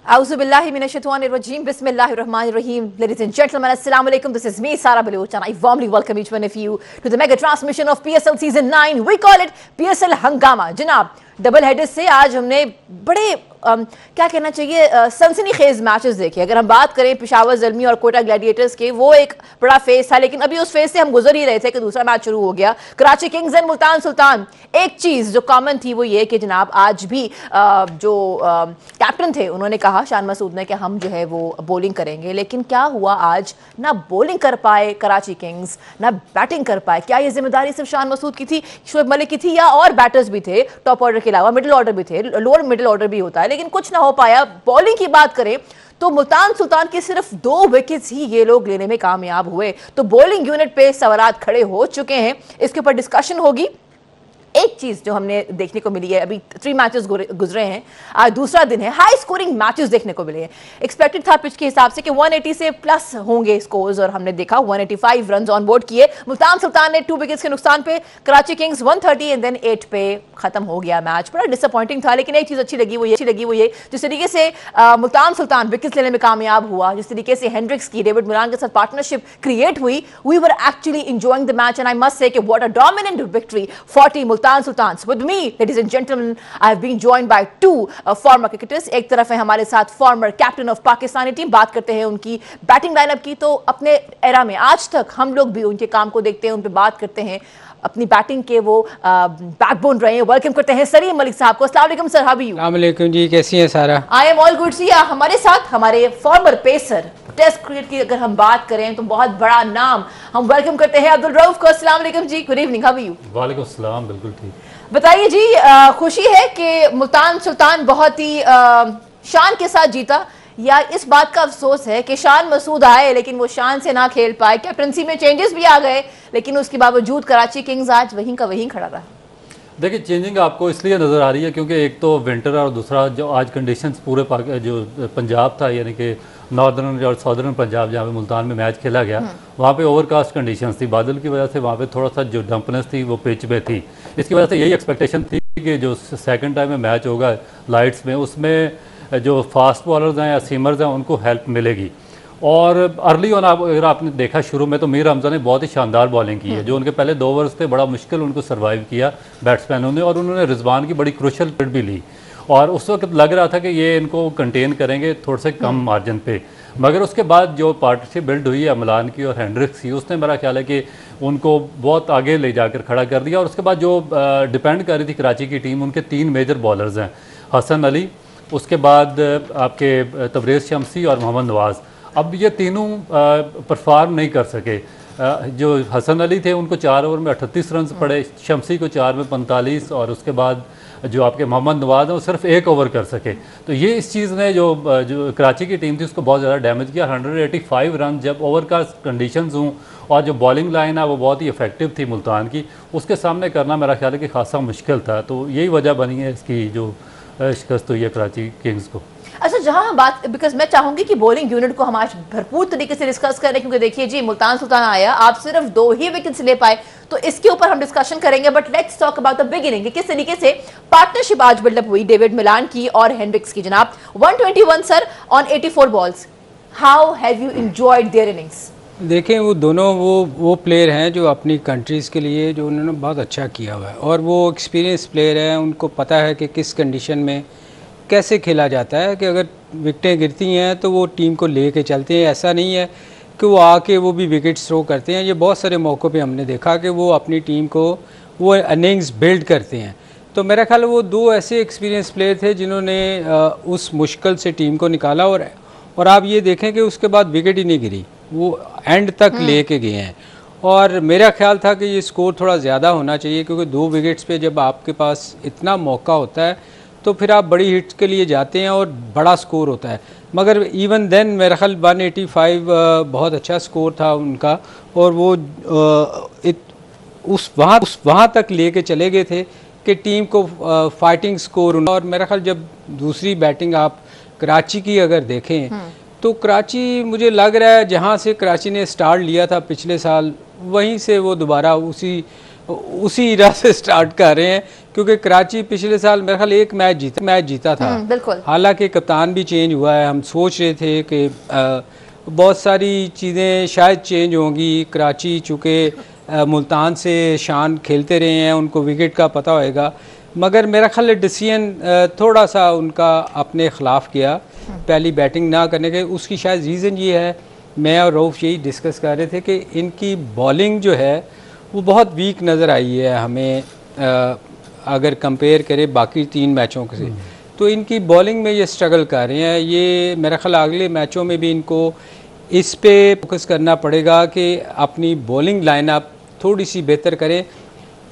Auzubillahi minash-shaytanir-rajim. Bismillahir-rahmanir-rahim. Ladies and gentlemen, assalamu alaikum. This is me, Sara Baloch, and I warmly welcome each one of you to the mega transmission of PSL Season 9. We call it PSL Hangama. जनाब double header से आज हमने बड़े क्या कहना चाहिए सनसनीखेज matches देखे। अगर हम बात करें पेशावर ज़ल्मी और कोटा ग्लैडिएटर्स के, वो एक बड़ा फेज था, लेकिन अभी उस फेज से हम गुजर ही रहे थे कि दूसरा मैच शुरू हो गया, कराची किंग्स एंड मुल्तान सुल्तान। एक चीज़ जो कॉमन थी वो ये कि जनाब आज भी जो कैप्टन थे उन्होंने कहा, शान मसूद ने, कि हम जो है वो बॉलिंग करेंगे, लेकिन क्या हुआ आज? ना बॉलिंग कर पाए कराची किंग्स, ना बैटिंग कर पाए। क्या ये जिम्मेदारी सिर्फ शान मसूद की थी, शोएब मलिक की थी, या और बैटर्स भी थे टॉप ऑर्डर के अलावा? मिडिल ऑर्डर भी थे, लोअर मिडिल ऑर्डर भी होता है, लेकिन कुछ ना हो पाया। बॉलिंग की बात करें तो मुल्तान सुल्तान के सिर्फ 2 विकेट्स ही ये लोग लेने में कामयाब हुए। तो बॉलिंग यूनिट पे सवालात खड़े हो चुके हैं, इसके ऊपर डिस्कशन होगी। एक चीज जो हमने देखने को मिली है, अभी 3 मैचेस गुजरे हैं, आज दूसरा दिन है, हाई स्कोरिंग मैचेस देखने को मिले हैं। एक्सपेक्टेड था पिच के हिसाब से कि 180 से प्लस होंगे स्कोर्स, और हमने देखा 185 रन ऑन बोर्ड किए मुल्तान सुल्तान ने 2 विकेट्स के नुकसान पे। कराची किंग्स 130 एंड देन 8 पे खत्म हो गया मैच। बड़ा डिसअपॉइंटिंग था, लेकिन एक चीज अच्छी लगी वो ये जिस तरीके से मुल्तान सुल्तान विकेट्स लेने में कामयाब हुआ, जिस तरीके से हेंड्रिक्स की डेविड मिलान के साथ पार्टनरशिप क्रिएट हुई, we were actually enjoying the match and I must say कि what a dominant victory 40 Multan Sultans. With me, ladies and gentlemen, I have been joined by 2 former cricketers. एक तरफ है हमारे साथ former captain of Pakistani team, बात करते हैं उनकी बैटिंग लाइनअप की। तो अपने एरा में आज तक हम लोग भी उनके काम को देखते हैं, उन पे बात करते हैं, अपनी बैटिंग के वो बैकबोन रहे हैं। वेलकम करते हैं सलीम मलिक साहब को। अस्सलाम वालेकुम सर, हाउ आर यू? अस्सलाम वालेकुम जी, कैसी हैं सारा? आई एम ऑल गुड सी। हमारे साथ हमारे फॉर्मर पेसर, टेस्ट क्रिकेट की अगर हम बात करें तो बहुत बड़ा नाम, हम वेलकम करते हैं अब्दुल रऊफ को। अस्सलाम वालेकुम जी, good evening, how are you? वालेकुम सलाम, बिल्कुल ठीक। बताइए जी, खुशी है कि मुल्तान सुल्तान बहुत ही शान के साथ जीता, या इस बात का अफसोस है कि शान मसूद आए लेकिन वो शान से ना खेल पाए? कैप्टनसी में चेंजेस भी आ गए, लेकिन उसके बावजूद कराची किंग्स आज वहीं का वहीं खड़ा रहा। देखिए, चेंजिंग आपको इसलिए नज़र आ रही है क्योंकि एक तो विंटर और दूसरा जो आज कंडीशंस पूरे जो पंजाब था, यानी कि नॉर्दर्न और सदर्न पंजाब जहाँ पे मुल्तान में मैच खेला गया, वहाँ पे ओवरकास्ट कंडीशंस थी, बादल की वजह से वहाँ पे थोड़ा सा जो डंपनेस थी वो पिच में थी। इसकी वजह से यही एक्सपेक्टेशन थी कि जो सेकंड टाइम में मैच होगा लाइट्स में, उसमें जो फास्ट बॉलर्स हैं या सीमर्स हैं उनको हेल्प मिलेगी। और अर्ली ऑन अगर आपने देखा शुरू में तो मीर हमजा ने बहुत ही शानदार बॉलिंग की है। जो उनके पहले 2 ओवर्स थे बड़ा मुश्किल उनको सर्वाइव किया बैट्समैनों ने, और उन्होंने रिजवान की बड़ी क्रूशल विकेट भी ली, और उस वक्त लग रहा था कि ये इनको कंटेन करेंगे थोड़े से कम मार्जिन पे। मगर उसके बाद जो पार्टनरशिप बिल्ड हुई है मिलान की और हेंड्रिक्स की, उसने मेरा ख्याल है कि उनको बहुत आगे ले जाकर खड़ा कर दिया। और उसके बाद जो डिपेंड कर रही थी कराची की टीम, उनके 3 मेजर बॉलर्स हैं, हसन अली, उसके बाद आपके तबरेज़ शमसी और मोहम्मद नवाज़। अब ये तीनों परफॉर्म नहीं कर सके। जो हसन अली थे उनको 4 ओवर में 38 रन पड़े, शमसी को 4 में 45, और उसके बाद जो आपके मोहम्मद नवाज़ हैं वो सिर्फ 1 ओवर कर सके। तो ये इस चीज़ ने जो कराची की टीम थी उसको बहुत ज़्यादा डैमेज किया। 185 रन जब ओवर का कंडीशंस हों, और जो बॉलिंग लाइन है वो बहुत ही इफेक्टिव थी मुल्तान की, उसके सामने करना मेरा ख्याल है कि खासा मुश्किल था। तो यही वजह बनी है इसकी जो शिकस्त हुई है कराची किंग्स को। अच्छा, जहां हम बात, बिकॉज मैं चाहूंगी कि बॉलिंग यूनिट को हम आज भरपूर तरीके से डिस्कस करें, क्योंकि देखिए जी, मुल्तान सुल्तान आया, आप सिर्फ 2 ही विकेट्स ले पाए, तो इसके ऊपर हम डिस्कशन करेंगे। But let's talk about the beginning कि किस तरीके से पार्टनरशिप आज बिल्डअप हुई डेविड मिलान की और हेंड्रिक्स की। जनाब 121 sir on 84 balls, how have you enjoyed their innings? देखें, वो दोनों वो प्लेयर हैं जो अपनी कंट्रीज़ के लिए जो उन्होंने बहुत अच्छा किया हुआ है, और वो एक्सपीरियंस प्लेयर हैं, उनको पता है कि किस कंडीशन में कैसे खेला जाता है, कि अगर विकटें गिरती हैं तो वो टीम को ले कर चलते हैं। ऐसा नहीं है कि वो आके वो भी विकेट थ्रो करते हैं। ये बहुत सारे मौक़ों पे हमने देखा कि वो अपनी टीम को वो इनिंग्स बिल्ड करते हैं। तो मेरा ख्याल है वो 2 ऐसे एक्सपीरियंस प्लेयर थे जिन्होंने उस मुश्किल से टीम को निकाला, और आप ये देखें कि उसके बाद विकेट ही नहीं गिरी, वो एंड तक ले के गए हैं। और मेरा ख्याल था कि ये स्कोर थोड़ा ज़्यादा होना चाहिए, क्योंकि 2 विकेट्स पे जब आपके पास इतना मौका होता है तो फिर आप बड़ी हिट्स के लिए जाते हैं और बड़ा स्कोर होता है। मगर इवन देन मेरा ख्याल 185 बहुत अच्छा स्कोर था उनका, और वो वहाँ तक लेके चले गए थे कि टीम को फाइटिंग स्कोर। और मेरा ख्याल जब दूसरी बैटिंग आप कराची की अगर देखें तो कराची, मुझे लग रहा है जहाँ से कराची ने स्टार्ट लिया था पिछले साल, वहीं से वो दोबारा उसी उसी इरा से स्टार्ट कर रहे हैं, क्योंकि कराची पिछले साल मेरे ख्याल एक मैच जीता था। बिल्कुल। हालांकि कप्तान भी चेंज हुआ है, हम सोच रहे थे कि बहुत सारी चीज़ें शायद चेंज होंगी। कराची चूँकि मुल्तान से शान खेलते रहे हैं, उनको विकेट का पता होएगा, मगर मेरा ख्याल डिसीजन थोड़ा सा उनका अपने ख़िलाफ़ किया, पहली बैटिंग ना करने के। उसकी शायद रीज़न ये है, मैं और रऊफ़ यही डिस्कस कर रहे थे कि इनकी बॉलिंग जो है वो बहुत वीक नज़र आई है हमें, अगर कंपेयर करें बाकी 3 मैचों से। तो इनकी बॉलिंग में ये स्ट्रगल कर रहे हैं। ये मेरा ख्याल अगले मैचों में भी इनको इस पे फोकस करना पड़ेगा कि अपनी बॉलिंग लाइनअप थोड़ी सी बेहतर करें।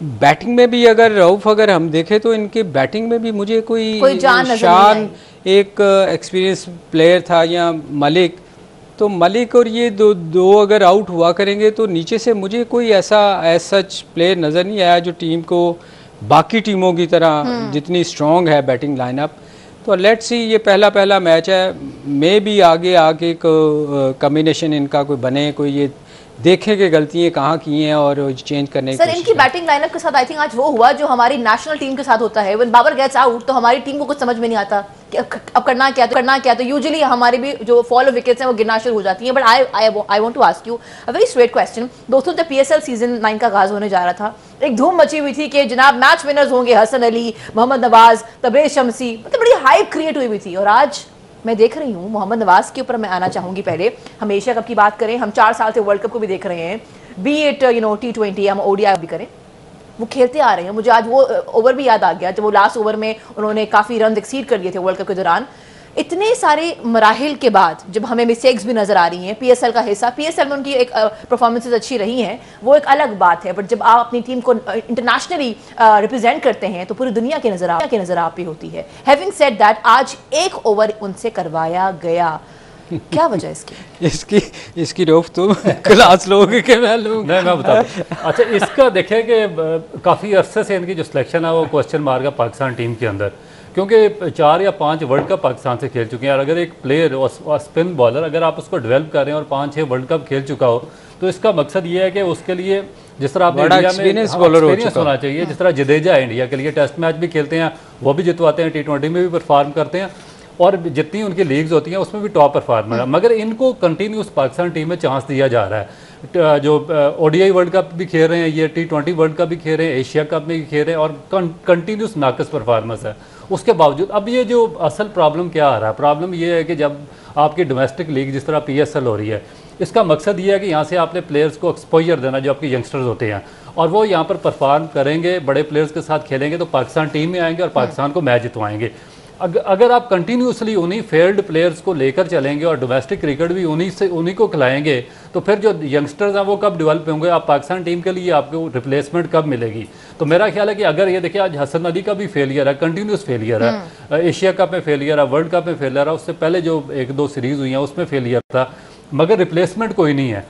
बैटिंग में भी अगर हम देखें तो इनके बैटिंग में भी मुझे कोई शान, एक एक्सपीरियंस प्लेयर था या मलिक, तो मलिक और ये दो अगर आउट हुआ करेंगे तो नीचे से मुझे कोई ऐसा सच प्लेयर नज़र नहीं आया जो टीम को बाकी टीमों की तरह जितनी स्ट्रॉन्ग है बैटिंग लाइनअप। तो लेट्स सी, ये पहला मैच है, मे भी आगे कम्बिनेशन इनका कोई बने, कोई ये देखें कि गलतियाँ कहाँ की हैं और चेंज करने की। सर, इनकी बैटिंग लाइनअप के साथ आई थिंक आज वो हुआ जो हमारी नेशनल टीम के साथ होता है। व्हेन बाबर गेट्स आउट तो हमारी टीम को कुछ समझ में नहीं आता कि अब करना क्या। तो यूजुअली हमारी भी जो फॉल ऑफ विकेट्स हैं वो गिरना शुरू हो जाती हैं। But I want to ask you a very straight question. दोस्तों, जब PSL सीजन 9 का आगाज होने जा रहा था, एक धूम मची हुई थी कि जनाब मैच विनर्स होंगे हसन अली, मोहम्मद नवाज, तबरेज शमसी, मतलब बड़ी हाइप क्रिएट हुई थी। और आज मैं देख रही हूँ, मोहम्मद नवाज के ऊपर मैं आना चाहूंगी। पहले हम एशिया कप की बात करें, हम 4 साल से वर्ल्ड कप को भी देख रहे हैं, बी इट T20 हम ODI भी करें, वो खेलते आ रहे हैं। मुझे आज वो ओवर भी याद आ गया जब वो लास्ट ओवर में उन्होंने काफ़ी रन एक्सीड कर दिए थे वर्ल्ड कप के दौरान। इतने सारे मराहिल के बाद जब हमें मिस्टेक्स भी नजर आ रही हैं, PSL का हिस्सा, PSL में उनकी एक परफॉर्मेंसेज अच्छी रही हैं, वो एक अलग बात है। बट जब आप अपनी टीम को इंटरनेशनली रिप्रेजेंट करते हैं तो पूरी दुनिया की नजर आप पे होती है। हैविंग सेड दैट, आज एक ओवर उनसे करवाया गया, क्या वजह इसकी रोफ तुम क्लास लोगे कि मैं लूँगा? नहीं, मैं बता दूं। अच्छा, इसका देखें कि काफ़ी अरसे से इनकी जो सिलेक्शन है वो क्वेश्चन मार्क है पाकिस्तान टीम के अंदर, क्योंकि 4 या 5 वर्ल्ड कप पाकिस्तान से खेल चुके हैं। और अगर एक प्लेयर और स्पिन बॉलर अगर आप उसको डेवलप कर रहे हैं और 5-6 वर्ल्ड कप खेल चुका हो, तो इसका मकसद ये है कि उसके लिए जिस तरह आप इंडिया में एक्सपीरियंस होना चाहिए, जिस तरह जडेजा इंडिया के लिए टेस्ट मैच भी खेलते हैं, वो भी जितवाते हैं, T20 में भी परफॉर्म करते हैं, और जितनी उनकी लीग्स होती हैं उसमें भी टॉप परफॉर्मर है। मगर इनको कंटिन्यूस पाकिस्तान टीम में चांस दिया जा रहा है। जो ODI वर्ल्ड कप भी खेल रहे हैं, ये T20 वर्ल्ड कप भी खेल रहे हैं, एशिया कप में भी खेल रहे हैं, और कंटिन्यूस नाकस परफॉर्मेंस है उसके बावजूद। अब ये जो असल प्रॉब्लम क्या आ रहा है, प्रॉब्लम ये है कि जब आपकी डोमेस्टिक लीग जिस तरह PSL हो रही है, इसका मकसद ये है कि यहाँ से आपने प्लेयर्स को एक्सपोजर देना, जो आपके यंगस्टर्स होते हैं, और वो यहाँ पर परफॉर्म करेंगे, बड़े प्लेयर्स के साथ खेलेंगे तो पाकिस्तान टीम में आएंगे और पाकिस्तान को मैच जितवाएंगे। अगर आप कंटिन्यूसली उन्हीं फेल्ड प्लेयर्स को लेकर चलेंगे और डोमेस्टिक क्रिकेट भी उन्हीं को खिलाएंगे, तो फिर जो यंगस्टर्स हैं वो कब डेवलप होंगे? आप पाकिस्तान टीम के लिए आपको रिप्लेसमेंट कब मिलेगी? तो मेरा ख्याल है कि अगर ये देखिए, आज हसन अली का भी फेलियर है, कंटिन्यूस फेलियर है, एशिया कप में फेलियर है, वर्ल्ड कप में फेलियर है, उससे पहले जो 1-2 सीरीज़ हुई हैं उसमें फेलियर था, मगर रिप्लेसमेंट कोई नहीं है।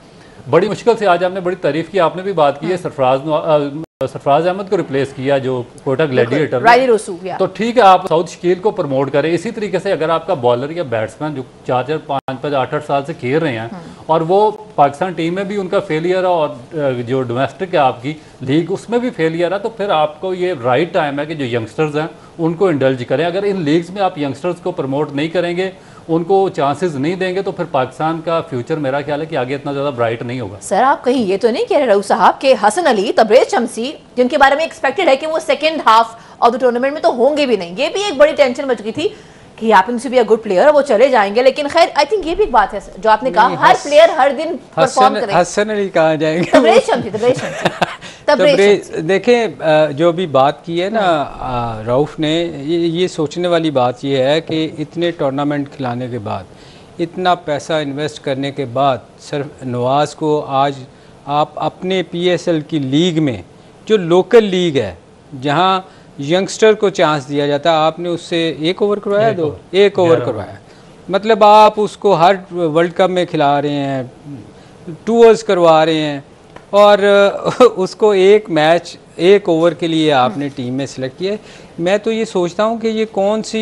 बड़ी मुश्किल से आज आपने बड़ी तारीफ की, आपने भी बात की है सरफराज अहमद को रिप्लेस किया जो कोटा ग्लैडिएटर, तो ठीक है, आप साउथ शकील को प्रमोट करें। इसी तरीके से अगर आपका बॉलर या बैट्समैन जो 4-4, 5-5, 8-8 साल से खेल रहे हैं और वो पाकिस्तान टीम में भी उनका फेलियर है और जो डोमेस्टिक है आपकी लीग उसमें भी फेलियर है, तो फिर आपको ये राइट टाइम है कि जो यंगस्टर्स हैं उनको इंडल्ज करें। अगर इन लीग्स में आप यंगस्टर्स को प्रमोट नहीं करेंगे, उनको चांसेस नहीं देंगे, तो फिर पाकिस्तान का फ्यूचर मेरा ख्याल है कि आगे इतना ज़्यादा ब्राइट नहीं होगा। सर, आप कहीं ये तो नहीं कह रहे रऊफ साहब कि हसन अली, तबरेज शमसी, जिनके बारे में एक्सपेक्टेड है कि वो second half of the tournament में तो होंगे भी नहीं, ये भी एक बड़ी टेंशन बच गई थी कि happens to be a good player, वो चले जाएंगे। लेकिन खैर, आई थिंक ये भी एक बात है जो आपने कहा, हर प्लेयर हर दिन परफॉर्म करेगा। हसन अली कहाँ जाएंगे? तबरेज शमसी देखें, जो भी बात की है ना रऊफ ने, ये सोचने वाली बात ये है कि इतने टूर्नामेंट खिलाने के बाद, इतना पैसा इन्वेस्ट करने के बाद, सिर्फ नवाज़ को आज आप अपने PSL की लीग में, जो लोकल लीग है जहां यंगस्टर को चांस दिया जाता है, आपने उससे 1 ओवर करवाया, 1 ओवर करवाया, मतलब आप उसको हर वर्ल्ड कप में खिला रहे हैं, टूर्स करवा रहे हैं, और उसको एक मैच 1 ओवर के लिए आपने टीम में सिलेक्ट किया। मैं तो ये सोचता हूँ कि ये कौन सी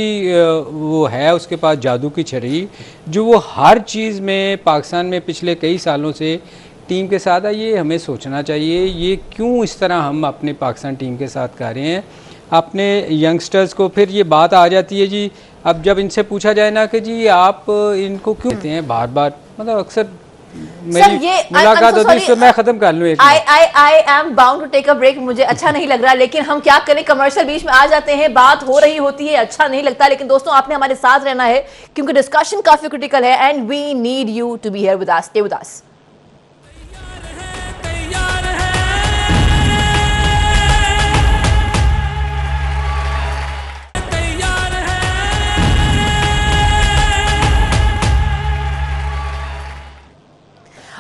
वो है उसके पास जादू की छड़ी, जो वो हर चीज़ में पाकिस्तान में पिछले कई सालों से टीम के साथ है, ये हमें सोचना चाहिए ये क्यों इस तरह हम अपने पाकिस्तान टीम के साथ कर रहे हैं। अपने यंगस्टर्स को फिर ये बात आ जाती है जी, अब जब इनसे पूछा जाए ना कि जी आप इनको क्यों कहते हैं बार बार, मतलब अक्सर मेरी मुलाकात होती है, मैं खत्म कर लूँ। I am bound to take a break, मुझे अच्छा नहीं लग रहा, लेकिन हम क्या करें, कमर्शियल बीच में आ जाते हैं, बात हो रही होती है, अच्छा नहीं लगता, लेकिन दोस्तों आपने हमारे साथ रहना है क्योंकि डिस्कशन काफी क्रिटिकल है and we need you to be here with us, stay with us.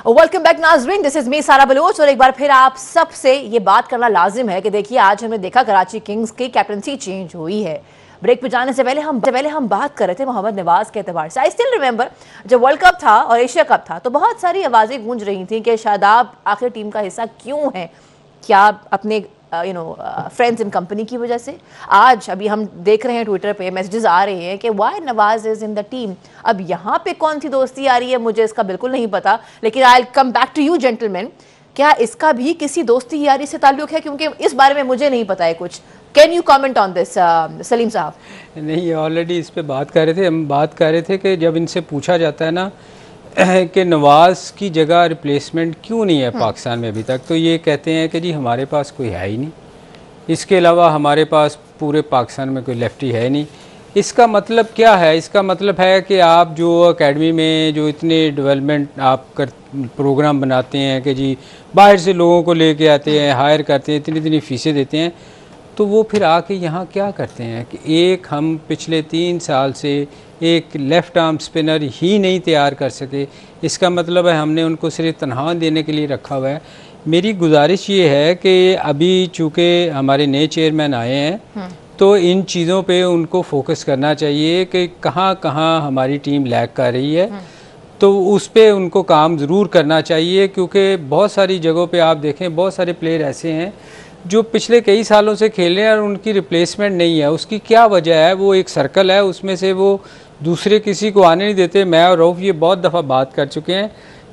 Welcome back नाजरीन, this is me Sara Baloch और एक बार फिर आप सबसे ये बात करना लाजिम है कि देखिए आज हमने देखा कराची किंग्स की कैप्टनसी चेंज हुई है। ब्रेक पे जाने से पहले हम बात कर रहे थे मोहम्मद नवाज के एतबार से। आई स्टिल रिमेंबर जब वर्ल्ड कप था और एशिया कप था तो बहुत सारी आवाज़ें गूंज रही थी कि शादाब आखिर टीम का हिस्सा क्यों है, क्या अपने फ्रेंड्स इन कंपनी की वजह से। आज अभी हम देख रहे हैं ट्विटर पे मैसेजेस आ रहे हैं कि why Nawaz is in the team. अब यहाँ पे कौन सी दोस्ती आ रही है मुझे इसका बिल्कुल नहीं पता, लेकिन I will come back to you gentleman, क्या इसका भी किसी दोस्ती यारी से ताल्लुक है, क्योंकि इस बारे में मुझे नहीं पता है कुछ। Can you comment on this Salim साहब? नहीं, ऑलरेडी इस पे बात कर रहे थे, हम बात कर रहे थे कि जब इनसे पूछा जाता है ना कि नवाज की जगह रिप्लेसमेंट क्यों नहीं है पाकिस्तान में अभी तक, तो ये कहते हैं कि जी हमारे पास कोई है ही नहीं, इसके अलावा हमारे पास पूरे पाकिस्तान में कोई लेफ्टी है नहीं। इसका मतलब क्या है? इसका मतलब है कि आप जो एकेडमी में जो इतने डेवलपमेंट आप कर प्रोग्राम बनाते हैं कि जी बाहर से लोगों को लेके आते हैं, हायर करते हैं, इतनी इतनी फ़ीसें देते हैं, तो वो फिर आके यहाँ क्या करते हैं कि एक हम पिछले 3 साल से एक लेफ़्ट आर्म स्पिनर ही नहीं तैयार कर सके। इसका मतलब है हमने उनको सिर्फ तनख्वाह देने के लिए रखा हुआ है। मेरी गुजारिश ये है कि अभी चूँकि हमारे नए चेयरमैन आए हैं तो इन चीज़ों पे उनको फोकस करना चाहिए कि कहाँ कहाँ हमारी टीम लैग कर रही है, तो उस पे उनको काम ज़रूर करना चाहिए, क्योंकि बहुत सारी जगहों पे आप देखें बहुत सारे प्लेयर ऐसे हैं जो पिछले कई सालों से खेल रहे हैं और उनकी रिप्लेसमेंट नहीं है। उसकी क्या वजह है? वो एक सर्कल है, उसमें से वो दूसरे किसी को आने नहीं देते। मैं और रऊफ ये बहुत दफ़ा बात कर चुके हैं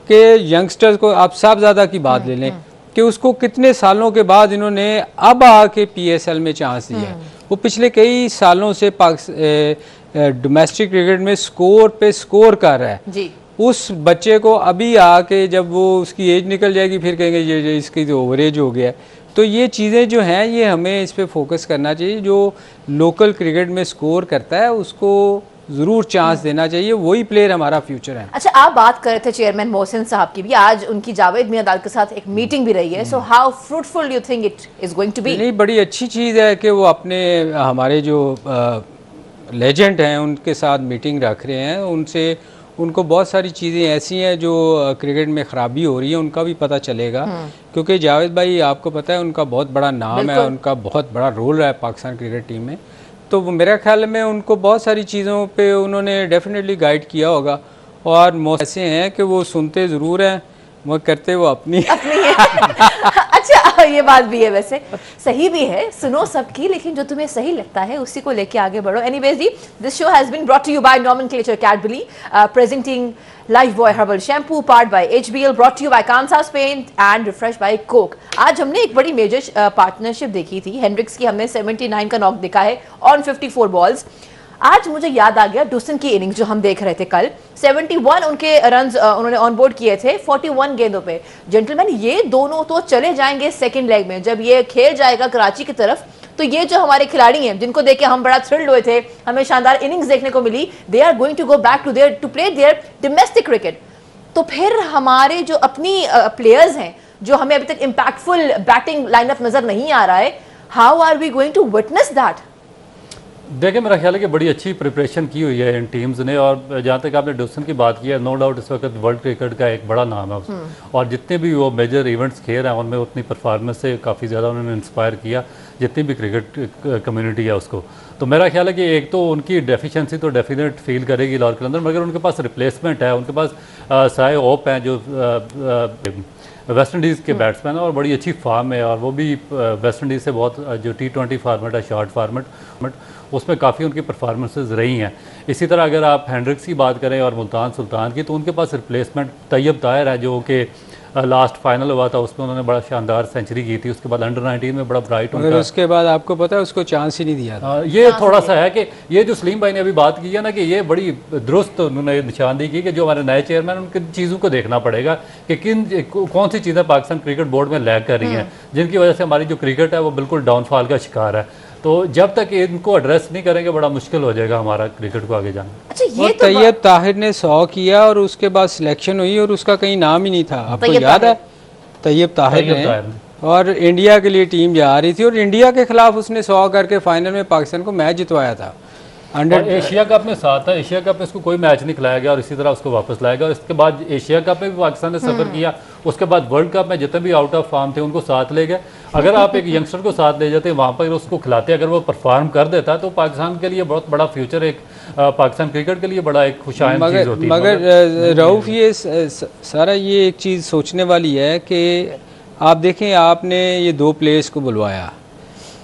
कि यंगस्टर्स को, आप साहबजादा की बात ले लें कि उसको कितने सालों के बाद इन्होंने अब आके PSL में चांस दिया है। वो पिछले कई सालों से डोमेस्टिक क्रिकेट में स्कोर पे स्कोर कर रहा है जी। उस बच्चे को अभी आके जब वो उसकी एज निकल जाएगी फिर कहेंगे ये इसकी तो ओवरेज हो गया। तो ये चीज़ें जो हैं ये हमें इस पे फोकस करना चाहिए। जो लोकल क्रिकेट में स्कोर करता है उसको ज़रूर चांस देना चाहिए, वही प्लेयर हमारा फ्यूचर है। अच्छा, आप बात कर रहे थे चेयरमैन मोहसिन साहब की भी, आज उनकी जावेद मियां के साथ एक मीटिंग भी रही है। So how fruitful you think it is going to be? नहीं, बड़ी अच्छी चीज़ है कि वो अपने हमारे जो लेजेंड हैं उनके साथ मीटिंग रख रहे हैं। उनसे उनको बहुत सारी चीज़ें ऐसी हैं जो क्रिकेट में ख़राबी हो रही है उनका भी पता चलेगा, क्योंकि जावेद भाई आपको पता है उनका बहुत बड़ा नाम है, उनका बहुत बड़ा रोल रहा है पाकिस्तान क्रिकेट टीम में। तो मेरे ख्याल में उनको बहुत सारी चीज़ों पे उन्होंने डेफिनेटली गाइड किया होगा। और ऐसे हैं कि वो सुनते ज़रूर हैं, वो करते वो अपनी अच्छा, ये बात भी है, वैसे सही भी है, सुनो सबकी, लेकिन जो तुम्हें सही लगता है उसी को लेके आगे बढ़ो। एनीवेज जी, this show has been brought to you by nomenclature Cadbury, presenting Lifebuoy Herbal Shampoo, powered by HBL, brought to you by Kansas Paint and refreshed by Coke। आज हमने एक बड़ी मेजर पार्टनरशिप देखी थी, हेनरिक्स की हमने 79 का नॉक देखा है ऑन 54 बॉल्स। आज मुझे याद आ गया डुसन की इनिंग्स जो हम देख रहे थे कल, 71 उनके रन्स उन्होंने ऑन बोर्ड किए थे 41 गेंदों पे। जेंटलमैन, ये दोनों तो चले जाएंगे सेकंड लेग में, जब ये खेल जाएगा कराची की तरफ तो ये जो हमारे खिलाड़ी हैं जिनको देख के हम बड़ा थ्रिल्ड हुए थे, हमें शानदार इनिंग्स देखने को मिली, they are going to go back to play their domestic cricket. तो फिर हमारे जो अपनी प्लेयर्स हैं जो हमें अभी तक इम्पैक्टफुल बैटिंग लाइनअप नजर नहीं आ रहा है, how are we going to witness that? देखिए, मेरा ख्याल है कि बड़ी अच्छी प्रिपरेशन की हुई है इन टीम्स ने। और जहाँ तक आपने डोसन की बात की है, नो डाउट इस वक्त वर्ल्ड क्रिकेट का एक बड़ा नाम है और जितने भी वो मेजर इवेंट्स खेल रहे हैं उनमें उतनी परफॉर्मेंस से काफ़ी ज़्यादा उन्होंने इंस्पायर किया जितनी भी क्रिकेट कम्युनिटी है उसको। तो मेरा ख्याल है कि एक तो उनकी डेफिशिएंसी तो डेफिनेट फील करेगी लाहौर के अंदर, मगर उनके पास रिप्लेसमेंट है, उनके पास साए ओप हैं जो वेस्ट इंडीज़ के बैट्समैन है और बड़ी अच्छी फॉर्म है, और वो भी वेस्ट इंडीज़ से बहुत जो T20 फार्मेट है, शॉर्ट फार्मेट, उसमें काफ़ी उनकी परफॉर्मेंसेस रही हैं। इसी तरह अगर आप हेनरिक्स की बात करें और मुल्तान सुल्तान की, तो उनके पास रिप्लेसमेंट तैयब ताहिर है जो कि लास्ट फाइनल हुआ था उसमें उन्होंने बड़ा शानदार सेंचुरी की थी, उसके बाद अंडर 19 में बड़ा ब्राइट मगर उसके बाद आपको पता है उसको चांस ही नहीं दिया था। ये थोड़ा सा है कि ये जो सलीम भाई ने अभी बात की है ना कि ये बड़ी दुरुस्त उन्होंने निशानदेही की कि जो हमारे नए चेयरमैन उनकी चीज़ों को देखना पड़ेगा कि कौन सी चीज़ें पाकिस्तान क्रिकेट बोर्ड में लैग कर रही हैं जिनकी वजह से हमारी जो क्रिकेट है वो बिल्कुल डाउनफॉल का शिकार है। तो जब तक इनको एड्रेस नहीं करेंगे बड़ा मुश्किल हो जाएगा हमारा क्रिकेट को आगे जाना। अच्छा, ये और तो तैयब ताहिर ने 100 किया और उसके बाद सिलेक्शन हुई और उसका कहीं नाम ही नहीं था, आपको तैयब याद है? तैयब ताहिर ने और इंडिया के लिए टीम जा रही थी और इंडिया के खिलाफ उसने 100 करके फाइनल में पाकिस्तान को मैच जितवाया था। और एशिया कप में साथ था, एशिया कप में इसको कोई मैच नहीं खिलाया गया और इसी तरह उसको वापस लाया गया। और इसके बाद एशिया कप में भी पाकिस्तान ने सफ़र किया, उसके बाद वर्ल्ड कप में जितने भी आउट ऑफ फॉर्म थे उनको साथ ले गए। अगर आप एक यंगस्टर को साथ ले जाते वहाँ पर उसको खिलाते, अगर वो परफॉर्म कर देता तो पाकिस्तान के लिए बहुत बड़ा फ्यूचर, एक पाकिस्तान क्रिकेट के लिए बड़ा एक खुशहाल चीज़ होती है। मगर रऊफ ये सारा ये एक चीज़ सोचने वाली है कि आप देखें आपने ये 2 प्लेयर्स को बुलवाया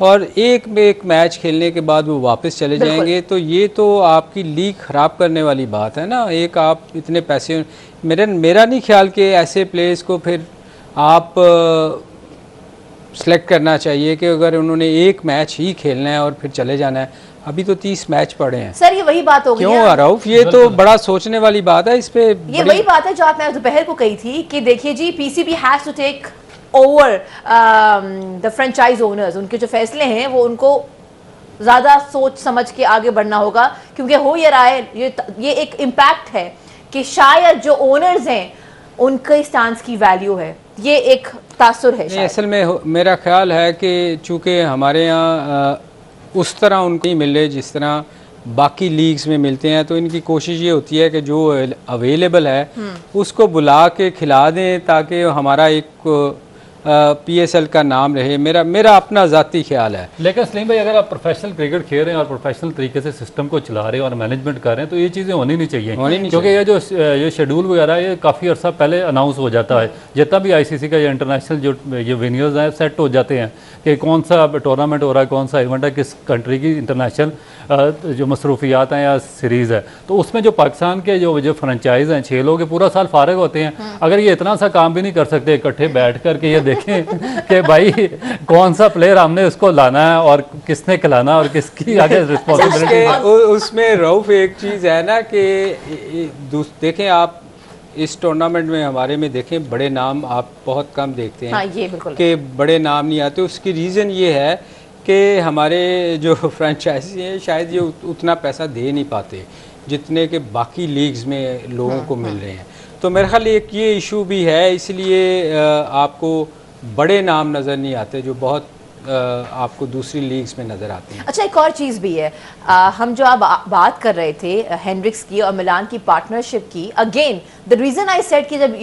और एक मैच खेलने के बाद वो वापस चले जाएंगे, तो ये तो आपकी लीग ख़राब करने वाली बात है ना। एक आप इतने पैसे, मेरा नहीं ख्याल कि ऐसे प्लेयर्स को फिर आप सेलेक्ट करना चाहिए कि अगर उन्होंने एक मैच ही खेलना है और फिर चले जाना है। अभी तो 30 मैच पड़े हैं सर, ये वही बात हो गई। क्यों रऊफ, ये तो बड़ा सोचने वाली बात है। इस पे ये वही बात है जो आपने दोपहर को कही थी कि देखिए जी, PCB has to take over the franchise owners. उनके जो फैसले हैं वो उनको ज़्यादा सोच समझ के आगे बढ़ना होगा, क्योंकि हो ये रहा है, ये एक इम्पैक्ट है कि शायद जो ओनर्स हैं उनके स्टांस की वैल्यू है, ये एक तासुर है। असल में मेरा ख्याल है कि चूँकि हमारे यहाँ उस तरह उनको नहीं मिल रहे जिस तरह बाकी लीग्स में मिलते हैं, तो इनकी कोशिश ये होती है कि जो अवेलेबल है उसको बुला के खिला दें ताकि हमारा एक PSL का नाम रहे। मेरा अपना ज़ाती ख्याल है। लेकिन सलीम भाई, अगर आप प्रोफेशनल क्रिकेट खेल रहे हैं और प्रोफेशनल तरीके से सिस्टम को चला रहे हैं और मैनेजमेंट कर रहे हैं तो ये चीज़ें होनी नहीं चाहिए, क्योंकि ये शेड्यूल वगैरह ये काफ़ी अर्सा पहले अनाउंस हो जाता है। जितना भी ICC का या इंटरनेशनल जो ये वेन्यूज़ हैं सेट हो जाते हैं कि कौन सा टूर्नामेंट हो रहा है, कौन सा इवेंट है, किस कंट्री की इंटरनेशनल जो मसरूफियात हैं या सीरीज़ है, तो उसमें जो पाकिस्तान के जो फ्रेंचाइज हैं 6 लोग पूरा साल फारिग होते हैं। अगर ये इतना सा काम भी नहीं कर सकते इकट्ठे बैठ कर के ये देखें कि भाई कौन सा प्लेयर हमने उसको लाना है और किसने खिलाना और किसकी आगे रिस्पॉन्सिबिलिटी। उसमें रऊफ एक चीज़ है ना कि देखें आप इस टूर्नामेंट में हमारे में देखें बड़े नाम आप बहुत कम देखते हैं। हाँ, ये बिल्कुल कि बड़े नाम नहीं आते। उसकी रीज़न ये है कि हमारे जो फ्रेंचाइजी हैं शायद ये उतना पैसा दे नहीं पाते जितने के बाकी लीग्स में लोगों को मिल रहे हैं। तो मेरे ख्याल एक ये इशू भी है, इसलिए आपको बड़े नाम नज़र नहीं आते जो बहुत आपको दूसरी लीग्स में नज़र आते हैं। अच्छा, एक और चीज़ भी है, हम जो आप बात कर रहे थे हेंड्रिक्स की और मिलान की पार्टनरशिप की, again the reason I said कि जब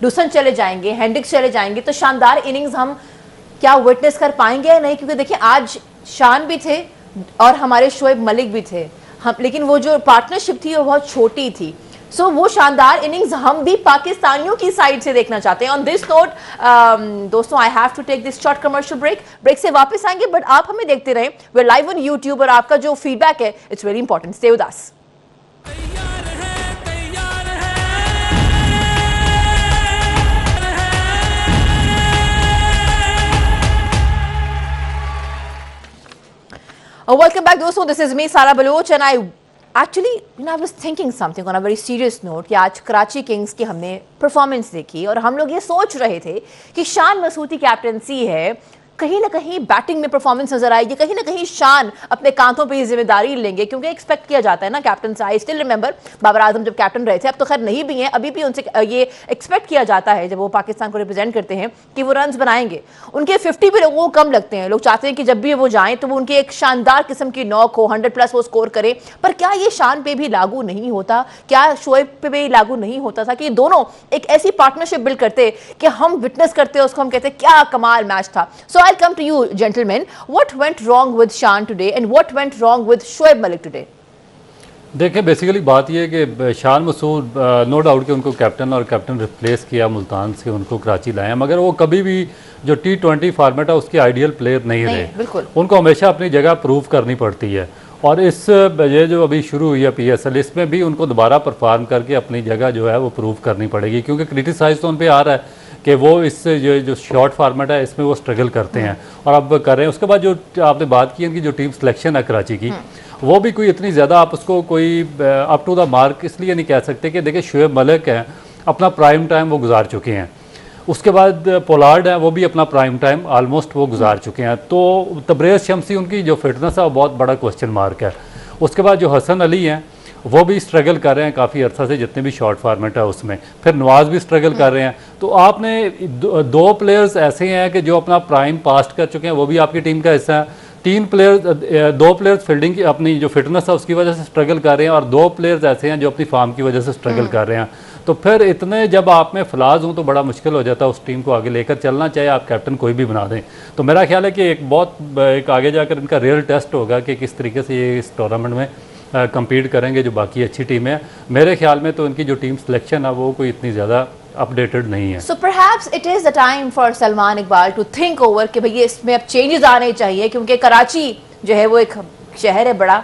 डुसन चले जाएंगे, हेंड्रिक्स चले जाएंगे तो शानदार इनिंग्स हम क्या विटनेस कर पाएंगे या नहीं, क्योंकि देखिए आज शान भी थे और हमारे शोएब मलिक भी थे हम, लेकिन वो जो पार्टनरशिप थी वो बहुत छोटी थी। सो वो शानदार इनिंग्स हम भी पाकिस्तानियों की साइड से देखना चाहते हैं। ऑन दिस नोट दोस्तों, I have to take this short commercial break से वापस आएंगे, बट आप हमें देखते रहें, we are live on YouTube और आपका जो फीडबैक है it's very important. Stay with us. Welcome back दोस्तों, this is me Sara Baloch and I actually I was thinking something on a very serious note कि आज Karachi Kings की हमने performance देखी और हम लोग ये सोच रहे थे कि शान मसूदी कैप्टनसी है, कहीं ना कहीं बैटिंग में परफॉर्मेंस नजर आएगी, कहीं ना कहीं शान अपने कांधों पे ये जिम्मेदारी लेंगे, क्योंकि एक्सपेक्ट किया जाता है ना कैप्टन से। I still remember Babar Azam जब कैप्टन रहे थे, अब तो खैर नहीं भी हैं, अभी भी उनसे ये एक्सपेक्ट किया जाता है जब वो पाकिस्तान को रिप्रेजेंट करते हैं कि वो रन्स बनाएंगे। उनके 50 भी लोगों को कम लगते हैं, लोग चाहते हैं कि जब भी वो जाएं तो वो उनकी एक शानदार किस्म की नॉक हो, 100+ वो स्कोर करे। पर क्या ये शान पे भी लागू नहीं होता, क्या शोएब पे भी लागू नहीं होता था कि दोनों एक ऐसी पार्टनरशिप बिल्ड करते कि हम विटनेस करते उसको, हम कहते क्या कमाल मैच था। So I come to you gentlemen, what went wrong with Shan today and what went wrong with Shoaib Malik today? देखिए, बेसिकली बात यह है कि शान मसूद नो डाउट कि उनको कैप्टन रिप्लेस किया मुल्तान से, उनको कराची लाया, मगर वो कभी भी जो T20 फॉर्मेट है उसके आइडियल प्लेयर नहीं रहे। उनको हमेशा अपनी जगह प्रूव करनी पड़ती है और इस ये जो अभी शुरू हुई है PSL, इसमें भी उनको दोबारा परफॉर्म करके अपनी जगह जो है वो प्रूव करनी पड़ेगी, क्योंकि क्रिटिसाइज तो उन पे आ रहा है कि वो इस जो शॉर्ट फार्मेट है इसमें वो स्ट्रगल करते हैं और अब कर रहे हैं। उसके बाद जो आपने बात की इनकी जो टीम सिलेक्शन है कराची की, वो भी कोई इतनी ज़्यादा आप उसको कोई अप टू द मार्क इसलिए नहीं कह सकते कि देखिए शुएब मलिक हैं, अपना प्राइम टाइम वो गुजार चुके हैं। उसके बाद पोलार्ड है, वो भी अपना प्राइम टाइम ऑलमोस्ट वो गुजार चुके हैं। तो तबरेज़ शम्सी उनकी जो फिटनेस है वो बहुत बड़ा क्वेश्चन मार्क है। उसके बाद जो हसन अली हैं वो भी स्ट्रगल कर रहे हैं काफ़ी अर्सा से, जितने भी शॉर्ट फार्मेट है उसमें। फिर नवाज भी स्ट्रगल कर रहे हैं। तो आपने दो प्लेयर्स ऐसे हैं कि जो अपना प्राइम पास्ट कर चुके हैं, वो भी आपकी टीम का हिस्सा है। दो प्लेयर्स फील्डिंग की अपनी जो फिटनेस है उसकी वजह से स्ट्रगल कर रहे हैं, और दो प्लेयर्स ऐसे हैं जो अपनी फॉर्म की वजह से स्ट्रगल कर रहे हैं। तो फिर इतने जब आप में फ्लाज हों तो बड़ा मुश्किल हो जाता है उस टीम को आगे लेकर चलना, चाहे आप कैप्टन कोई भी बना दें। तो मेरा ख्याल है कि एक आगे जाकर इनका रियल टेस्ट होगा कि किस तरीके से ये इस टूर्नामेंट में compete करेंगे जो बाकी अच्छी टीमें हैं। मेरे ख्याल में तो इनकी जो टीम सिलेक्शन है वो कोई इतनी ज़्यादा अपडेटेड नहीं है। So perhaps it is the time for Salman Iqbal to think over कि भई इसमें अब चेंजेस आने चाहिए, क्योंकि कराची जो है वो एक शहर है बड़ा,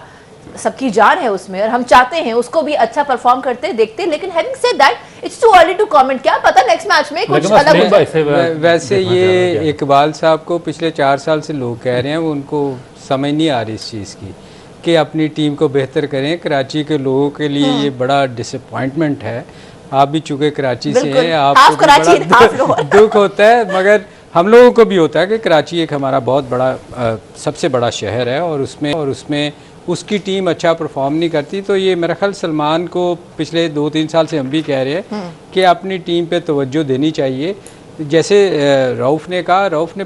सबकी जान है उसमें, और हम चाहते हैं उसको भी अच्छा परफॉर्म करते देखते। लेकिन having said that it's too early to comment, क्या पता नेक्स्ट मैच में कुछ अलग हो जाए। वैसे ये इकबाल साहब को पिछले 4 साल से लोग कह रहे हैं, वो उनको समझ नहीं आ रही इस चीज़ की कि अपनी टीम को बेहतर करें। कराची के लोगों के लिए ये बड़ा डिसअपॉइंटमेंट है। आप भी चूँकि कराची से हैं, आपको बड़ा दुख होता है, मगर हम लोगों को भी होता है कि कराची एक हमारा बहुत बड़ा सबसे बड़ा शहर है, और उसमें उसकी टीम अच्छा परफॉर्म नहीं करती। तो ये मेरा ख्याल सलमान को पिछले 2-3 साल से हम भी कह रहे हैं कि अपनी टीम पे तवज्जो देनी चाहिए। जैसे रऊफ़ ने कहा, रऊफ़ ने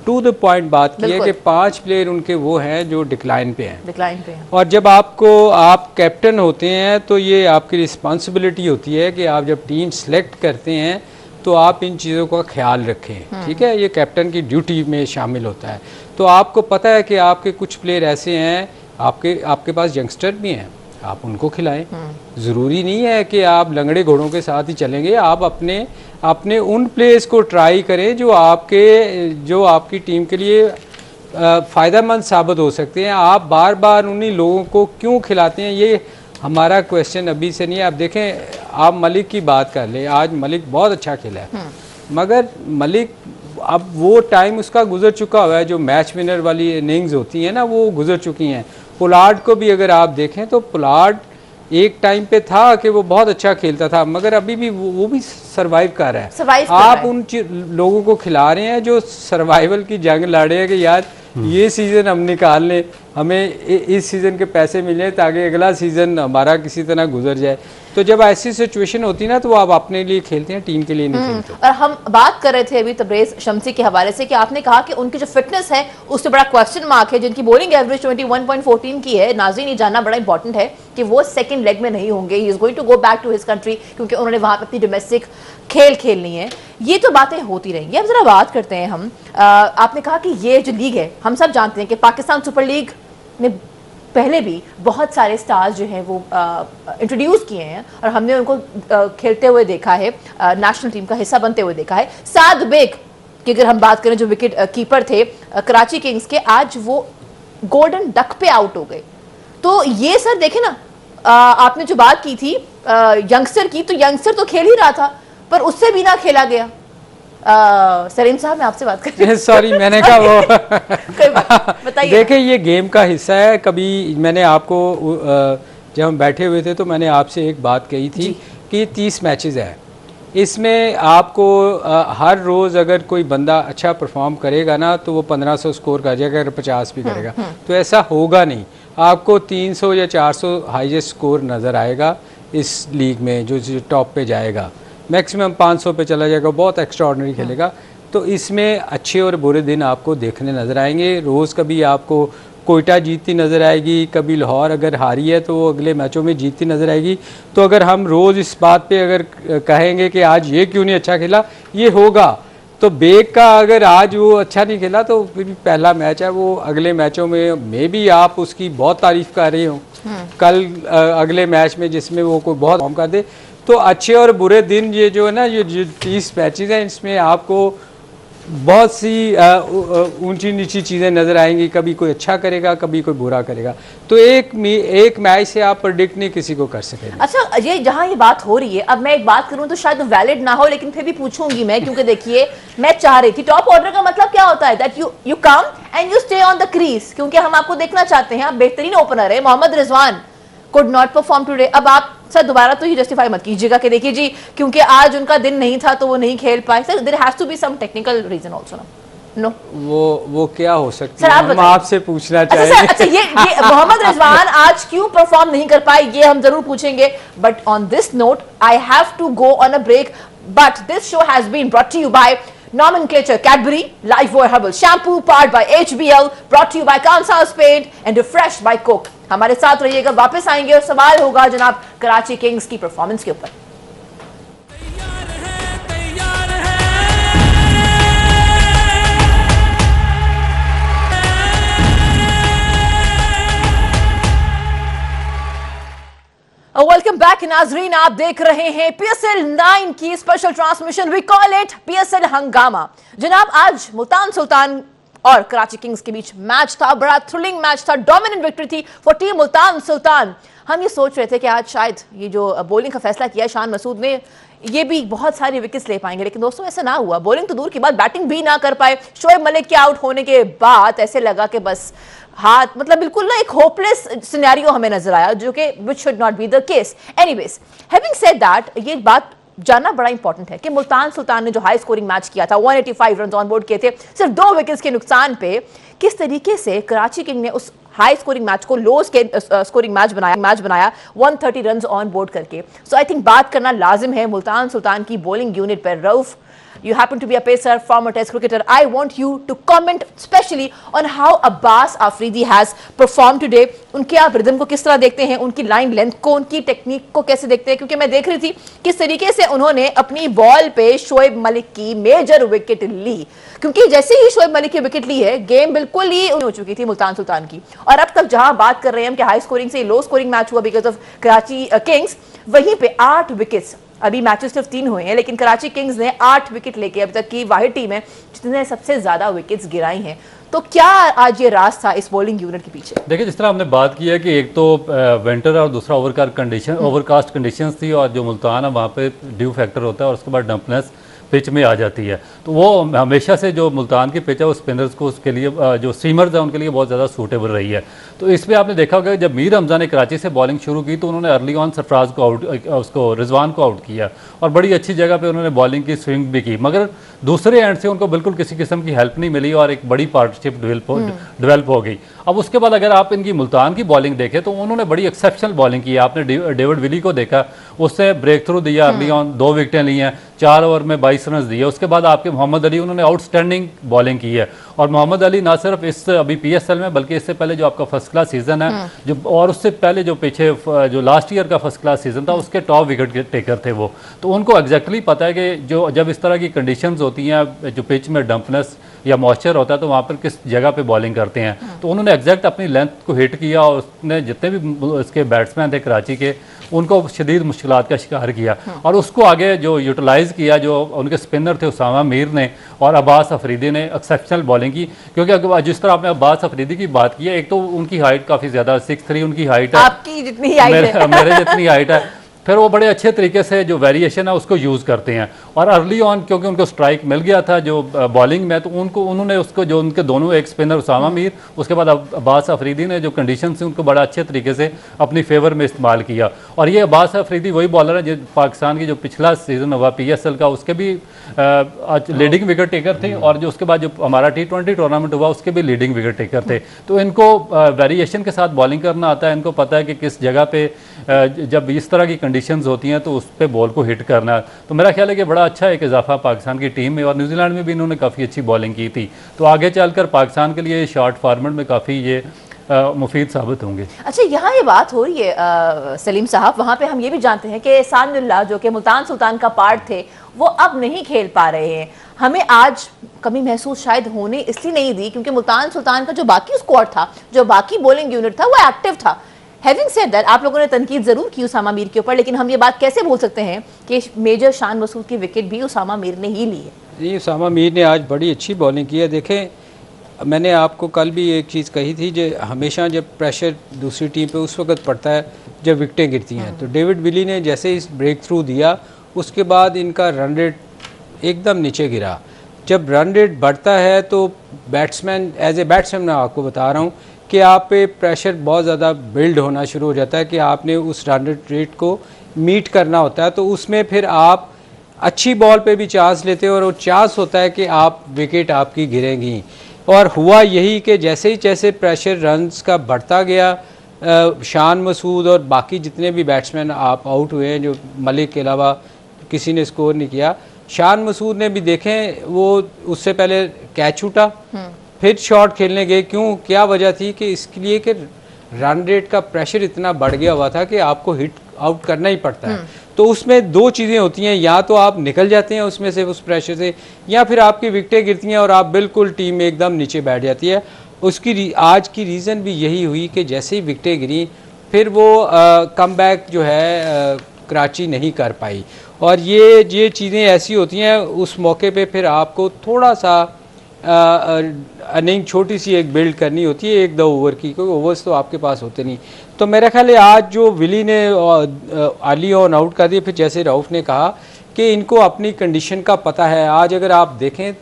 टू द पॉइंट बात की है कि 5 प्लेयर उनके वो हैं जो डिक्लाइन पे हैं। और जब आप कैप्टन होते हैं तो ये आपकी रिस्पॉन्सिबिलिटी होती है कि आप जब टीम सेलेक्ट करते हैं तो आप इन चीज़ों का ख्याल रखें, ठीक है। ये कैप्टन की ड्यूटी में शामिल होता है। तो आपको पता है कि आपके कुछ प्लेयर ऐसे हैं, आपके पास यंगस्टर भी हैं, आप उनको खिलाएं। ज़रूरी नहीं है कि आप लंगड़े घोड़ों के साथ ही चलेंगे। आप अपने उन प्लेयर्स को ट्राई करें जो आपकी टीम के लिए फ़ायदेमंद साबित हो सकते हैं। आप बार बार उन्हीं लोगों को क्यों खिलाते हैं, ये हमारा क्वेश्चन अभी से नहीं है। आप देखें, आप मलिक की बात कर लें, आज मलिक बहुत अच्छा खेला है, मगर मलिक अब वो टाइम उसका गुजर चुका हुआ है। जो मैच विनर वाली इनिंग्स होती हैं ना, वो गुजर चुकी हैं। पोलार्ड को भी अगर आप देखें तो पोलार्ड एक टाइम पे था कि वो बहुत अच्छा खेलता था, मगर अभी भी वो भी सर्वाइव कर रहा है। आप उन लोगों को खिला रहे हैं जो सर्वाइवल की जंग लड़ रहे हैं कि यार ये सीज़न हम निकाल लें, हमें इस सीज़न के पैसे मिले ताकि अगला सीज़न हमारा किसी तरह गुजर जाए। तो जब ऐसी सिचुएशन होती है ना, तो वो आप अपने लिए खेलते हैं, टीम के लिए नहीं खेलते। और हम बात कर रहे थे अभी तबरेज़ शम्सी के हवाले से कि आपने कहा कि उनकी जो फिटनेस है उस पर बड़ा क्वेश्चन मार्क है। जिनकी बॉलिंग एवरेज 21.14 की है, नाज़रीन ये जानना बड़ा इंपॉर्टेंट है कि वो सेकंड लेग में नहीं होंगे। He is going to go back to his country, क्योंकि उन्होंने वहां पर अपनी डोमेस्टिक खेल खेलनी है। ये तो बातें होती रहेंगी। अब जरा बात करते हैं हम, आपने कहा कि ये जो लीग है, हम सब जानते हैं कि पाकिस्तान सुपर लीग ने पहले भी बहुत सारे स्टार्स जो हैं वो इंट्रोड्यूस किए हैं और हमने उनको खेलते हुए देखा है, नेशनल टीम का हिस्सा बनते हुए देखा है। साद बेग की अगर हम बात करें, जो विकेट कीपर थे कराची किंग्स के, आज वो गोल्डन डक पे आउट हो गए। तो ये सर देखे ना, आपने जो बात की थी यंगस्टर की, तो यंगस्टर तो खेल ही रहा था पर उससे भी ना खेला गया। सलीम साहब, मैं आपसे बात कर रही हूं। सॉरी, मैंने कहा वो बताइए। देखिए, ये गेम का हिस्सा है। कभी मैंने आपको जब हम बैठे हुए थे तो मैंने आपसे एक बात कही थी कि 30 मैचेस है, इसमें आपको हर रोज़ अगर कोई बंदा अच्छा परफॉर्म करेगा ना तो वो 1500 स्कोर कर जाएगा, अगर 50 भी करेगा तो ऐसा होगा नहीं। आपको 300 या 400 हाईएस्ट स्कोर नज़र आएगा इस लीग में, जो टॉप पे जाएगा। मैक्सिमम 500 पे चला जाएगा, बहुत एक्स्ट्राऑर्डिनरी खेलेगा। तो इसमें अच्छे और बुरे दिन आपको देखने नज़र आएंगे। रोज़ कभी आपको कोयटा जीतती नज़र आएगी, कभी लाहौर अगर हारी है तो वो अगले मैचों में जीतती नज़र आएगी। तो अगर हम रोज़ इस बात पे अगर कहेंगे कि आज ये क्यों नहीं अच्छा खेला, ये होगा। तो बेग का अगर आज वो अच्छा नहीं खेला तो फिर पहला मैच है, वो अगले मैचों में भी आप उसकी बहुत तारीफ़ कर रहे हो, कल अगले मैच में जिसमें वो कोई बहुत काम कर दे। तो अच्छे और बुरे दिन ये जो है ना, ये जो 30 मैचेस हैं, इसमें आपको बहुत सी ऊंची नीची चीज़ें नज़र आएंगी, कभी कोई अच्छा करेगा कभी कोई बुरा करेगा, तो एक मैच से आप प्रेडिक्ट नहीं किसी को कर सकेंगे। अच्छा, ये जहां ये बात हो रही है, अब मैं एक बात करूं तो शायद वैलिड ना हो, लेकिन फिर भी पूछूंगी मैं, क्योंकि देखिए मैं चाह रही थी, टॉप ऑर्डर का मतलब क्या होता है? That you come and you stay on the crease, क्योंकि हम आपको देखना चाहते हैं, आप बेहतरीन ओपनर है। Mohammad Rizwan could not perform today. अब आप सर दोबारा तो ये जस्टिफाई मत कीजिएगा कि देखिए जी क्योंकि आज उनका दिन नहीं था तो वो नहीं खेल पाए। Sir there has to be some technical reason also ना। नो वो क्या हो सकता है, हम आपसे पूछना चाहेंगे। अच्छा ये मोहम्मद रिजवान आज क्यों परफॉर्म नहीं कर पाए ये हम जरूर पूछेंगे, but on this note I have to go on a break, but this show has been brought to you by Nomenclature Cadbury, Lifebuoy Herbal Shampoo, powered by HBL, brought to you by Kansas Paint and refreshed by Coke। हमारे साथ रहिएगा, वापस आएंगे और सवाल होगा जनाब Karachi Kings की परफॉर्मेंस के ऊपर। वेलकम बैक नाजरीन, आप देख रहे हैं PSL 9 की special transmission, we call it PSL हंगामा। जनाब आज मुल्तान सुल्तान और कराची किंग्स के बीच मैच था, बड़ा थ्रिलिंग मैच था, डोमिनेंट विक्ट्री थी फॉर टीम मुल्तान सुल्तान। हम ये सोच रहे थे कि आज शायद ये जो बॉलिंग का फैसला किया शान मसूद ने, ये भी बहुत सारी विकेट्स ले पाएंगे, लेकिन दोस्तों ऐसा ना हुआ। बॉलिंग तो दूर की बात, बैटिंग भी ना कर पाए। शोएब मलिक के आउट होने के बाद ऐसे लगा कि बस हाथ, मतलब बिल्कुल ना एक होपलेस सिनेरियो हमें नजर आया, जो कि which should not be the case. Anyways, having said that, ये बात जानना बड़ा इंपॉर्टेंट है कि मुल्तान सुल्तान ने जो हाई स्कोरिंग मैच किया था, 185 रन ऑन बोर्ड किए थे सिर्फ 2 विकेट्स के नुकसान पे, किस तरीके से कराची किंग ने उस हाई स्कोरिंग मैच को लो स्कोरिंग मैच बनाया 130 रन ऑन बोर्ड करके। सो आई थिंक बात करना लाजिम है मुल्तान सुल्तान की बॉलिंग यूनिट पर। Rauf, you happen to be a pacer, former test cricketer, I want you to comment especially on how Abbas Afridi has performed today। उनके आप रिदम को किस तरह देखते हैं, उनकी लाइन लेंथ को, उनकी टेक्निक को कैसे देखते हैं, क्योंकि मैं देख रही थी किस तरीके से उन्होंने अपनी बॉल पे शोएब मलिक की मेजर विकेट ली, क्योंकि जैसे ही शोएब मलिक की विकेट ली है गेम बिल्कुल ही हो चुकी थी मुल्तान सुल्तान की। और अब तक जहां बात कर रहे हैं हम कि हाई स्कोरिंग से लो स्कोरिंग मैच हुआ बिकॉज ऑफ कराची किंग्स, वहीं पे 8 विकेट्स, अभी मैचेस सिर्फ 3 हुए हैं, लेकिन कराची किंग्स ने 8 विकेट लेके अब तक की वाहिद टीम है जिसने सबसे ज्यादा विकेट्स गिराई हैं। तो क्या आज ये राज था इस बॉलिंग यूनिट के पीछे? देखिए, जिस तरह हमने बात की है कि एक तो विंटर और दूसरा ओवरकास्ट कंडीशंस थी, और जो मुल्तान है वहाँ पे ड्यू फैक्टर होता है और उसके बाद डंपनेस पिच में आ जाती है। तो वो हमेशा से जो मुल्तान की पिच है वो स्पिनर्स को उसके लिए, जो सीमर्स हैं उनके लिए बहुत ज़्यादा सूटेबल रही है। तो इस पर आपने देखा होगा जब मीर हमजा ने कराची से बॉलिंग शुरू की तो उन्होंने अर्ली ऑन सरफराज को रिजवान को आउट किया और बड़ी अच्छी जगह पे उन्होंने बॉलिंग की स्विंग भी की, मगर दूसरे एंड से उनको बिल्कुल किसी किस्म की हेल्प नहीं मिली और एक बड़ी पार्टनरशिप डेवलप हो गई। अब उसके बाद अगर आप इनकी मुल्तान की बॉलिंग देखें तो उन्होंने बड़ी एक्सेप्शनल बॉलिंग की। आपने डेविड विली को देखा, उससे ब्रेक थ्रू दिया, अर्ली ऑन 2 विकेटें ली हैं, 4 ओवर में 22 रन दिए। उसके बाद आपके मोहम्मद अली, उन्होंने आउटस्टैंडिंग बॉलिंग की है। और मोहम्मद अली ना सिर्फ इस अभी PSL में बल्कि इससे पहले जो आपका फर्स्ट क्लास सीजन है जो, और उससे पहले जो पीछे जो लास्ट ईयर का फर्स्ट क्लास सीजन था उसके टॉप विकेट टेकर थे वो। तो उनको एग्जैक्टली पता है कि जो जब इस तरह की कंडीशंस होती हैं, जो पिच में डंपनेस या मॉइस्चर होता है तो वहाँ पर किस जगह पे बॉलिंग करते हैं। तो उन्होंने एग्जैक्ट अपनी लेंथ को हिट किया और उसने जितने भी इसके बैट्समैन थे कराची के उनको शदीद मुश्किलात का शिकार किया और उसको आगे जो यूटिलाइज़ किया, जो उनके स्पिनर थे उसामा मीर ने और अब्बास अफरीदी ने एक्सेप्शनल बॉलिंग की। क्योंकि जिस तरह आपने अब्बास अफरीदी की बात की है, एक तो उनकी हाइट काफ़ी ज़्यादा 6'3" उनकी हाइट है, आपकी जितनी हाइट है मेरे जितनी हाइट है, फिर वो बड़े अच्छे तरीके से जो वेरिएशन है उसको यूज़ करते हैं। और अर्ली ऑन क्योंकि उनको स्ट्राइक मिल गया था जो बॉलिंग में, तो उन्होंने उसको जो उनके दोनों एक स्पिनर उसामा मीर, उसके बाद अब्बास अफरीदी ने जो कंडीशन थी उनको बड़ा अच्छे तरीके से अपनी फेवर में इस्तेमाल किया। और ये अब्बास अफरीदी वही बॉलर है जो पाकिस्तान की जो पिछला सीजन हुआ PSL का उसके भी लीडिंग विकेट टेकर थे और जो उसके बाद जो हमारा T20 टूर्नामेंट हुआ उसके भी लीडिंग विकेट टेकर थे। तो इनको वेरिएशन के साथ बॉलिंग करना आता है, इनको पता है कि किस जगह पे जब इस तरह की कंडीशंस होती हैं तो उस पर बॉल को हिट करना। तो मेरा ख्याल है कि बड़ा अच्छा एक इजाफा पाकिस्तान की टीम में, और न्यूजीलैंड में भी इन्होंने काफ़ी अच्छी बॉलिंग की थी। तो आगे चलकर पाकिस्तान के लिए शॉर्ट फॉर्मेट में काफ़ी ये मुफीद साबित होंगे। अच्छा, यहाँ ये बात हो रही है सलीम साहब, वहाँ पे हम ये भी जानते हैं कि एहसानुल्लाह जो कि मुल्तान सुल्तान का पार्ट थे वो अब नहीं खेल पा रहे हैं। हमें आज कमी महसूस शायद होने इसलिए नहीं दी क्योंकि मुल्तान सुल्तान का जो बाकी स्क्वाड था, जो बाकी बॉलिंग यूनिट था वो एक्टिव था। हैविंग सेड दैट, आप लोगों ने तनकीद जरूर की उसामा मीर के ऊपर, लेकिन हम ये बात कैसे भूल सकते हैं कि मेजर शान मसूद की विकेट भी उसामा मीर ने ही ली है। ये उसामा मीर ने आज बड़ी अच्छी बॉलिंग की है। देखें, मैंने आपको कल भी एक चीज़ कही थी, जो हमेशा जब प्रेशर दूसरी टीम पे उस वक्त पड़ता है जब विकटें गिरती हैं। तो डेविड विली ने जैसे इस ब्रेक थ्रू दिया, उसके बाद इनका रन रेट एकदम नीचे गिरा। जब रन रेट बढ़ता है तो बैट्समैन, एज ए बैट्समैन मैं आपको बता रहा हूँ कि आप पे प्रेशर बहुत ज़्यादा बिल्ड होना शुरू हो जाता है कि आपने उस रन रेट को मीट करना होता है। तो उसमें फिर आप अच्छी बॉल पे भी चांस लेते हो और वो चांस होता है कि आप विकेट आपकी गिरेंगी। और हुआ यही कि जैसे ही प्रेशर रन्स का बढ़ता गया, शान मसूद और बाकी जितने भी बैट्समैन आप आउट हुए हैं, जो मलिक के अलावा किसी ने स्कोर नहीं किया, शान मसूद ने भी देखें वो उससे पहले कैच छूटा, फिर शॉट खेलने गए। क्यों, क्या वजह थी कि इसके लिए कि रन रेट का प्रेशर इतना बढ़ गया हुआ था कि आपको हिट आउट करना ही पड़ता है। तो उसमें दो चीज़ें होती हैं, या तो आप निकल जाते हैं उसमें से, उस प्रेशर से, या फिर आपकी विकेटें गिरती हैं और आप बिल्कुल टीम में एकदम नीचे बैठ जाती है। उसकी आज की रीज़न भी यही हुई कि जैसे ही विकेटें गिरी फिर वो कम बैक जो है कराची नहीं कर पाई। और ये चीज़ें ऐसी होती हैं, उस मौके पे फिर आपको थोड़ा सा इनिंग छोटी सी एक बिल्ड करनी होती है, 1-2 ओवर की, क्योंकि ओवर्स तो आपके पास होते नहीं। तो मेरा ख्याल है आज जो विली ने अर्ली ऑन आउट कर दिया, फिर जैसे रऊफ ने कहा कि इनको अपनी कंडीशन का पता है। आज अगर आप देखें,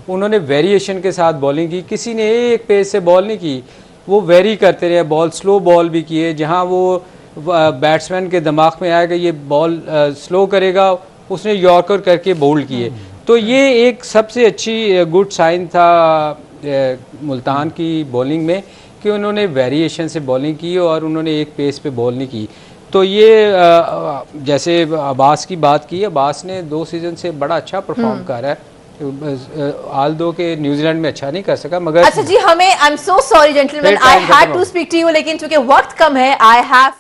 उन्होंने वेरिएशन के साथ बॉलिंग की, किसी ने एक पेस से बॉल नहीं की, वो वेरी करते रहे, बॉल स्लो बॉल भी किए, जहाँ वो बैट्समैन के दिमाग में आएगा ये बॉल स्लो करेगा, उसने यॉर्कर करके बोल्ड किए। तो ये एक सबसे अच्छी गुड साइन था मुल्तान की बॉलिंग में कि उन्होंने वेरिएशन से बॉलिंग की और उन्होंने एक पेस पे बॉल नहीं की। तो ये जैसे अब्बास की बात की, अब्बास ने 2 सीज़न से बड़ा अच्छा परफॉर्म कर रहा है। आल दो के न्यूजीलैंड में अच्छा नहीं कर सका, मगर अच्छा जी, हमें I am so sorry gentleman, I had to speak to you, लेकिन चूंकि वक्त कम है, आई हैव